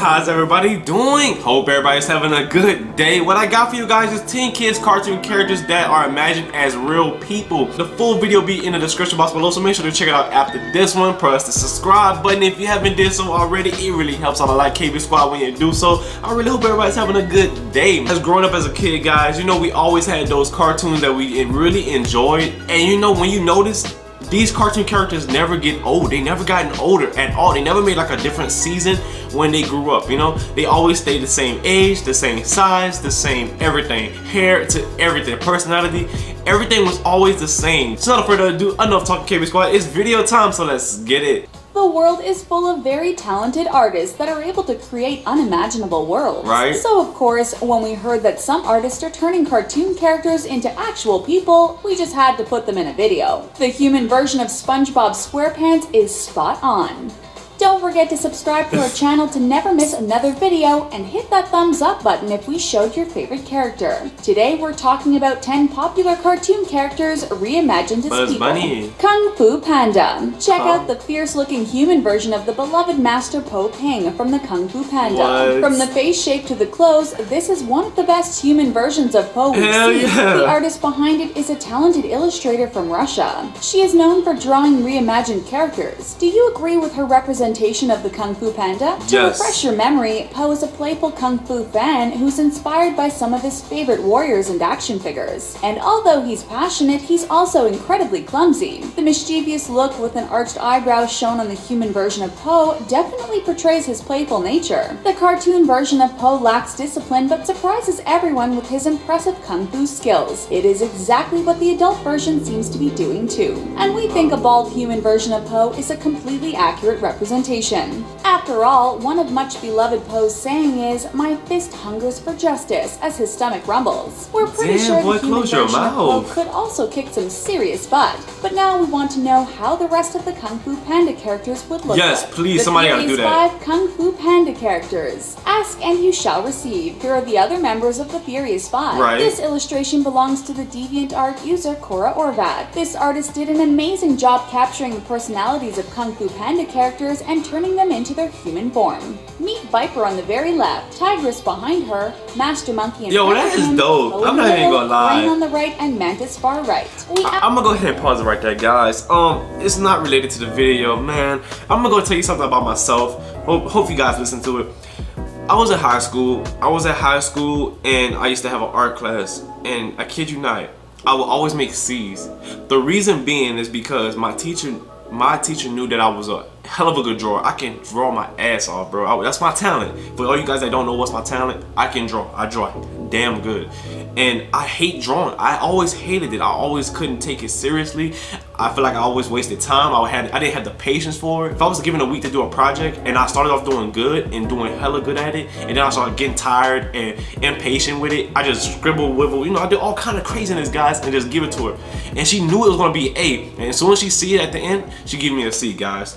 how's everybody doing? Hope everybody's having a good day. What I got for you guys is 10 kids cartoon characters that are imagined as real people. The full video will be in the description box below, so make sure to check it out after this one. Press the subscribe button if you haven't did so already. It really helps out a lot, KB Squad, when you do so. I really hope everybody's having a good day. As growing up as a kid, guys, you know, we always had those cartoons that we really enjoyed. And you know, when you notice, these cartoon characters never get old. They never gotten older at all. They never made like a different season when they grew up, you know? They always stayed the same age, the same size, the same everything. Hair to everything, personality, everything was always the same. So without further ado, enough talking, KB Squad. It's video time, so let's get it. The world is full of very talented artists that are able to create unimaginable worlds. Right. So of course, when we heard that some artists are turning cartoon characters into actual people, we just had to put them in a video. The human version of Spongebob Squarepants is spot on. Don't forget to subscribe to our channel to never miss another video, and hit that thumbs up button if we showed your favorite character. Today we're talking about 10 popular cartoon characters reimagined as people. Kungfu Panda. Check out the fierce looking human version of the beloved Master Po Ping from the Kungfu Panda. From the face shape to the clothes, this is one of the best human versions of Po we've seen. Yeah. The artist behind it is a talented illustrator from Russia. She is known for drawing reimagined characters. Do you agree with her representation of the Kung Fu Panda? To refresh your memory, Po is a playful Kung Fu fan who's inspired by some of his favorite warriors and action figures. And although he's passionate, he's also incredibly clumsy. The mischievous look with an arched eyebrow shown on the human version of Po definitely portrays his playful nature. The cartoon version of Po lacks discipline but surprises everyone with his impressive Kung Fu skills. It is exactly what the adult version seems to be doing too. And we think a bald human version of Po is a completely accurate representation. After all, one of much beloved Po's saying is, "My fist hungers for justice," as his stomach rumbles. We're pretty sure the human version of Po could also kick some serious butt. But now we want to know how the rest of the Kung Fu Panda characters would look like. Yes, please, somebody gotta do that. 5 Kung Fu Panda characters. Ask and you shall receive. Here are the other members of the Furious 5. Right. This illustration belongs to the DeviantArt user Cora Orvat. This artist did an amazing job capturing the personalities of Kung Fu Panda characters and turning them into their human form. Meet Viper on the very left, Tigress behind her, Master Monkey and that is dope. I'm not even gonna lie. Rain on the right and Mantis far right. I'm gonna go ahead and pause it right there, guys. It's not related to the video, man. I'm gonna go tell you something about myself. Hope you guys listen to it. I was in high school. And I used to have an art class. And I kid you not, I would always make C's. The reason being is because my teacher knew that I was a hell of a good drawer. I can draw my ass off, bro. That's my talent. For all you guys that don't know what's my talent, I can draw. I draw damn good. And I hate drawing. I always hated it. I always couldn't take it seriously. I feel like I always wasted time. I didn't have the patience for it. If I was given a week to do a project and I started off doing good and doing hella good at it, and then I started getting tired and impatient with it, I just scribble, wibble, you know, I did all kind of craziness, guys, and just give it to her. And she knew it was gonna be an A. And as soon as she see it at the end, she gave me a C, guys.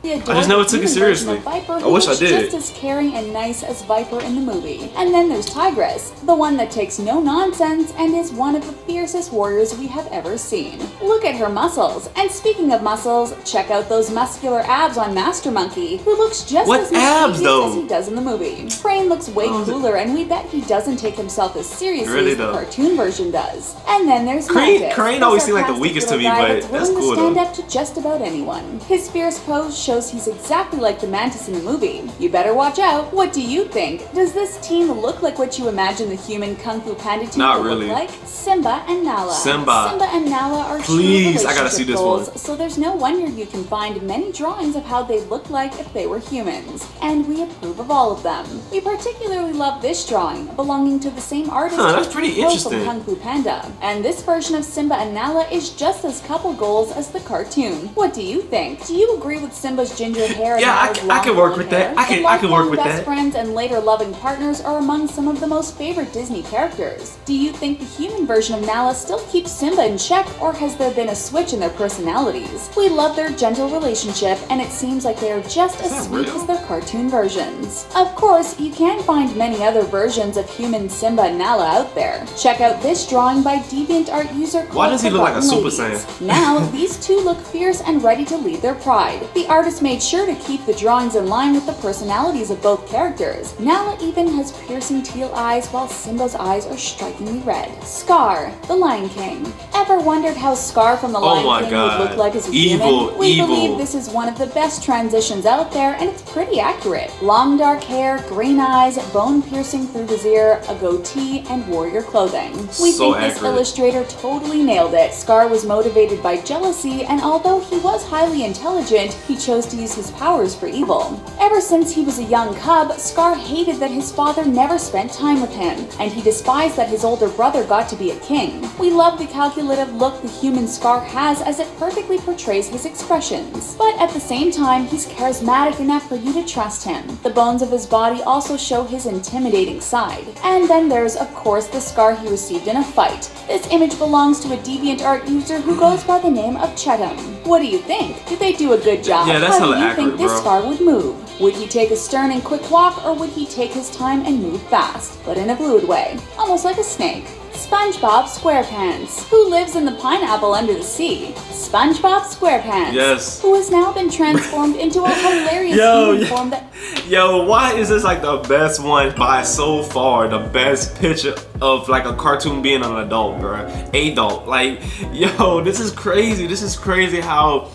I just never took it seriously. I wish I did. Just as caring and nice as Viper in the movie. And then there's Tigress, the one that takes no nonsense and is one of the fiercest warriors we have ever seen. Look at her muscles. And speaking of muscles, check out those muscular abs on Master Monkey, who looks just as mischievous as he does in the movie. Crane looks way cooler, and we bet he doesn't take himself as seriously as the cartoon version does. And then there's Mantis. Crane always seemed like the weakest to me, but that's cool though. Stand up to just about anyone. His fierce pose shows he's exactly like the Mantis in the movie. You better watch out. What do you think? Does this team look like what you imagine the human Kung Fu Panda team to look like? Simba and Nala. Simba and Nala are true relationship goals, so there's no wonder you can find many drawings of how they'd look like if they were humans. And we approve of all of them. We particularly love this drawing, belonging to the same artist that's pretty interesting. From Kung Fu Panda. And this version of Simba and Nala is just as couple goals as the cartoon. What do you think? Do you agree with Simba's ginger hair? Yeah, I can work with that. I can work with that. Best friends and later loving partners are among some of the most favorite Disney characters. Do you think the human version of Nala still keeps Simba in check, or has there been a switch in their personalities? We love their gentle relationship, and it seems like they are just as sweet as their cartoon versions. Of course, you can find many other versions of human Simba and Nala out there. Check out this drawing by DeviantArt user. Why does he look like a Super Saiyan? Now, these two look fierce and ready to lead their pride. The artist artist made sure to keep the drawings in line with the personalities of both characters. Nala even has piercing teal eyes while Simba's eyes are strikingly red. Scar, the Lion King. Ever wondered how Scar from the Lion King would look like as a human? We believe this is one of the best transitions out there, and it's pretty accurate. Long dark hair, green eyes, bone piercing through his ear, a goatee, and warrior clothing. We think this illustrator totally nailed it. Scar was motivated by jealousy, and although he was highly intelligent, he chose to use his powers for evil. Ever since he was a young cub, Scar hated that his father never spent time with him, and he despised that his older brother got to be a king. We love the calculative look the human Scar has as it perfectly portrays his expressions. But at the same time, he's charismatic enough for you to trust him. The bones of his body also show his intimidating side. And then there's, of course, the scar he received in a fight. This image belongs to a DeviantArt user who goes by the name of Chetam. What do you think? Did they do a good job? Yeah, that's How do you think this scar would move? Would he take a stern and quick walk, or would he take his time and move fast, but in a fluid way, almost like a snake? Spongebob Squarepants. Who lives in the pineapple under the sea? Spongebob Squarepants. Yes. Who has now been transformed into a hilarious human form that... Yo, why is this like the best one by so far? The best picture of like a cartoon being an adult, bro. Adult. Like, yo, this is crazy. This is crazy how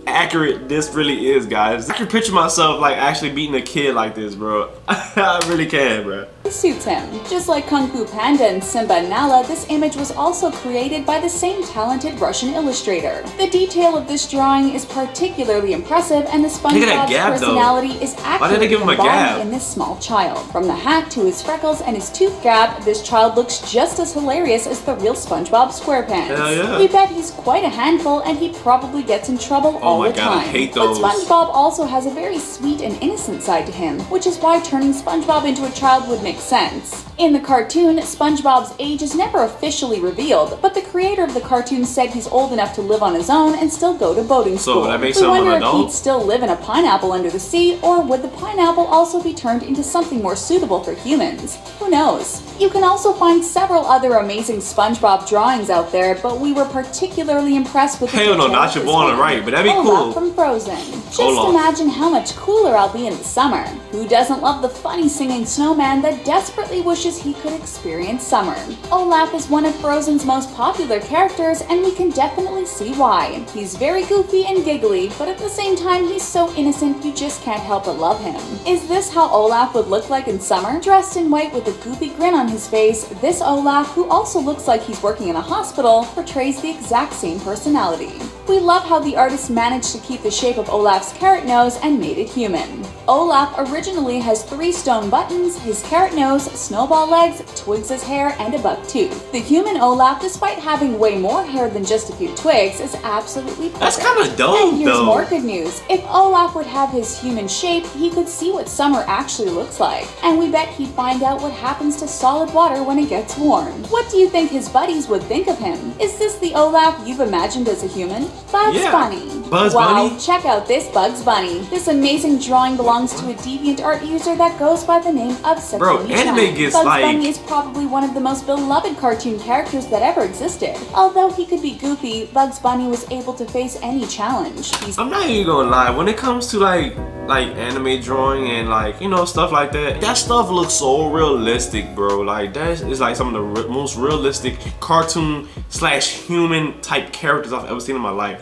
accurate this really is, guys. I can picture myself like actually beating a kid like this, bro. I really can, bro. Suits him. Just like Kungfu Panda and Simba and Nala, this image was also created by the same talented Russian illustrator. The detail of this drawing is particularly impressive, and the SpongeBob's personality is accurately embodied in this small child. From the hat to his freckles and his tooth gap, this child looks just as hilarious as the real Spongebob Squarepants. Yeah. We bet he's quite a handful, and he probably gets in trouble all the time. I hate those. But SpongeBob also has a very sweet and innocent side to him, which is why turning SpongeBob into a child would make sense. In the cartoon, SpongeBob's age is never officially revealed, but the creator of the cartoon said he's old enough to live on his own and still go to boating school. So that makes we him wonder an adult? if he'd still live in a pineapple under the sea, or would the pineapple also be turned into something more suitable for humans? Who knows? You can also find several other amazing SpongeBob drawings out there, but we were particularly impressed with the Hell no, not your boy on the right, but that'd be Olaf cool. From Frozen. Just Olaf. imagine how much cooler I'll be in the summer. Who doesn't love the funny singing snowman that desperately wishes he could experience summer? Olaf is one of Frozen's most popular characters, and we can definitely see why. He's very goofy and giggly, but at the same time he's so innocent you just can't help but love him. Is this how Olaf would look like in summer? Dressed in white with a goofy grin on his face, this Olaf, who also looks like he's working in a hospital, portrays the exact same personality. We love how the artist managed to keep the shape of Olaf's carrot nose and made it human. Olaf originally has 3 stone buttons, his carrot nose, snowball legs, Twigs' hair, and a buck tooth. The human Olaf, despite having way more hair than just a few twigs, is absolutely perfect. That's kind of dope, and here's more good news. If Olaf would have his human shape, he could see what summer actually looks like. And we bet he'd find out what happens to solid water when it gets warm. What do you think his buddies would think of him? Is this the Olaf you've imagined as a human? Bugs Bunny. Bugs Bunny? Wow, check out this Bugs Bunny. This amazing drawing belongs to a DeviantArt user that goes by the name of Satoshi. Bro, anime gets Bugs like... Bunny is probably one of the most beloved cartoon characters that ever existed. Although he could be goofy, Bugs Bunny was able to face any challenge. I'm not even gonna lie, when it comes to like anime drawing and like, you know, stuff like that, that stuff looks so realistic, bro. Like that is like some of the most realistic cartoon / human type characters I've ever seen in my life.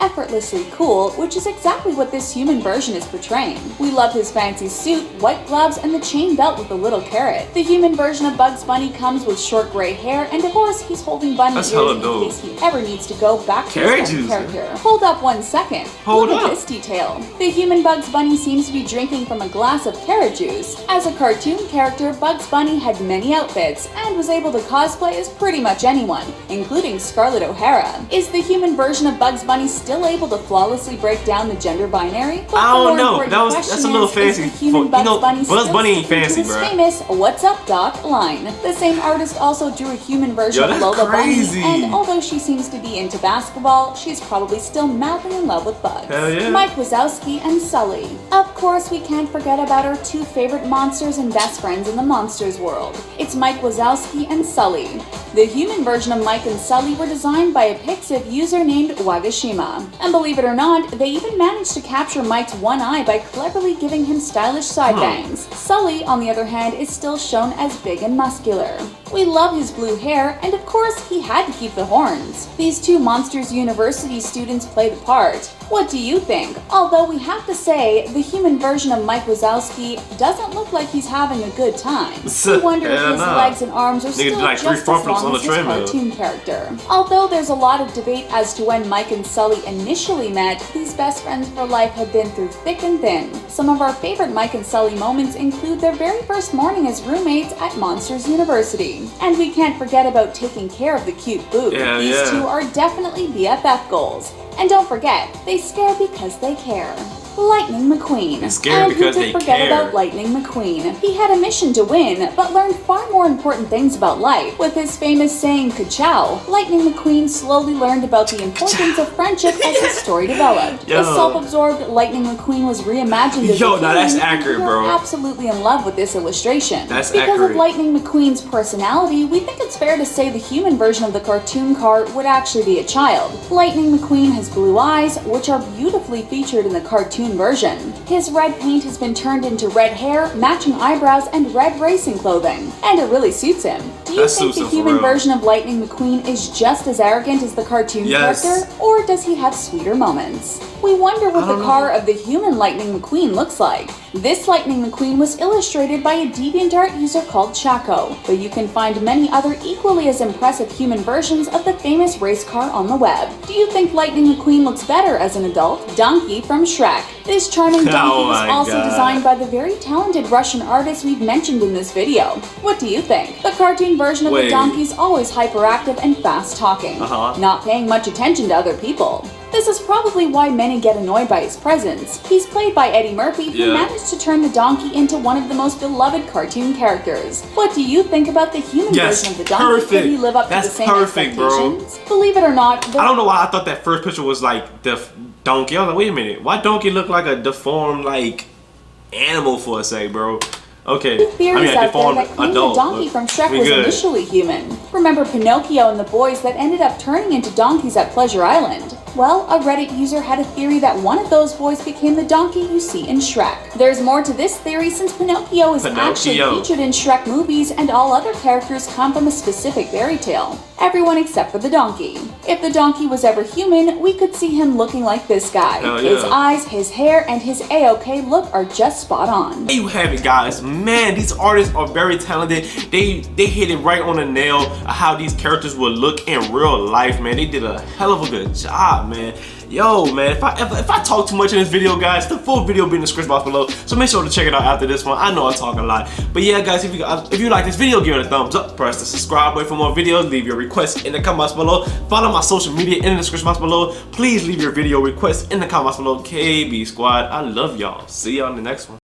Effortlessly cool, which is exactly what this human version is portraying. We love his fancy suit, white gloves, and the chain belt with the little carrot. The human version of Bugs Bunny comes with short gray hair, and of course he's holding bunny ears in case he ever needs to go back to his own character. Hold up 1 second. Look at this detail. The human Bugs Bunny seems to be drinking from a glass of carrot juice. As a cartoon character, Bugs Bunny had many outfits and was able to cosplay as pretty much anyone, including Scarlett O'Hara. Is the human version of Bugs Bunny still able to flawlessly break down the gender binary? But I don't know. That's a little fancy. Bugs Bunny ain't fancy, bro. Famous "What's up, Doc" line. The same artist also drew a human version of Lola Bunny, and although she seems to be into basketball, she's probably still madly in love with bugs. Hell yeah. Mike Wazowski and Sully. Of course, we can't forget about our 2 favorite monsters and best friends in the monsters world. It's Mike Wazowski and Sully. The human version of Mike and Sully were designed by a Pixiv user named Wagashima. And believe it or not, they even managed to capture Mike's one eye by cleverly giving him stylish side bangs. Sully, on the other hand, is still shown as big and muscular. We love his blue hair, and of course, he had to keep the horns. These two Monsters University students play the part. What do you think? Although we have to say, the human version of Mike Wazowski doesn't look like he's having a good time. We wonder if his legs and arms are still like just as long as his cartoon character. Although there's a lot of debate as to when Mike and Sully initially met, these best friends for life have been through thick and thin. Some of our favorite Mike and Sully moments include their very first morning as roommates at Monsters University. And we can't forget about taking care of the cute Boo. These two are definitely BFF goals. And don't forget, they scare because they care. Lightning McQueen. And who could forget about Lightning McQueen? He had a mission to win, but learned far more important things about life. With his famous saying, "Ka-chow," Lightning McQueen slowly learned about the importance of friendship as his story developed. The self-absorbed Lightning McQueen was reimagined as now that's accurate, bro. We're absolutely in love with this illustration. That's because accurate. of Lightning McQueen's personality, we think it's fair to say the human version of the cartoon car would actually be a child. Lightning McQueen has blue eyes, which are beautifully featured in the cartoon version. His red paint has been turned into red hair, matching eyebrows, and red racing clothing. And it really suits him. Do you think the human version of Lightning McQueen is just as arrogant as the cartoon character? Or does he have sweeter moments? We wonder what the car of the human Lightning McQueen looks like. This Lightning McQueen was illustrated by a DeviantArt user called Chaco, but you can find many other equally as impressive human versions of the famous race car on the web. Do you think Lightning McQueen looks better as an adult? Donkey from Shrek. This charming donkey was also designed by the very talented Russian artist we've mentioned in this video. What do you think? The cartoon version of the donkey is always hyperactive and fast-talking, not paying much attention to other people. This is probably why many get annoyed by his presence. He's played by Eddie Murphy, who managed to turn the donkey into one of the most beloved cartoon characters. What do you think about the human version of the donkey? Can he live up to the same expectations? Believe it or not, I don't know why I thought that first picture was like the donkey. I was like, wait a minute, why donkey look like a deformed like animal for a sec, bro? Okay, theories out there that claim the donkey from Shrek was initially human. Remember Pinocchio and the boys that ended up turning into donkeys at Pleasure Island? Well, a Reddit user had a theory that one of those boys became the donkey you see in Shrek. There's more to this theory since Pinocchio is actually featured in Shrek movies and all other characters come from a specific fairy tale. Everyone except for the donkey. If the donkey was ever human, we could see him looking like this guy. His eyes, his hair, and his A-OK look are just spot on. There you have it, guys. Man, these artists are very talented. They hit it right on the nail of how these characters would look in real life, man. They did a hell of a good job, man. Yo, man, if I talk too much in this video, guys, the full video will be in the description box below, so make sure to check it out after this one. I know I talk a lot, but yeah, guys, if you like this video, give it a thumbs up, press the subscribe button for more videos, leave your requests in the comments below, follow my social media in the description box below, please leave your video requests in the comments below. KB Squad, I love y'all. See y'all in the next one.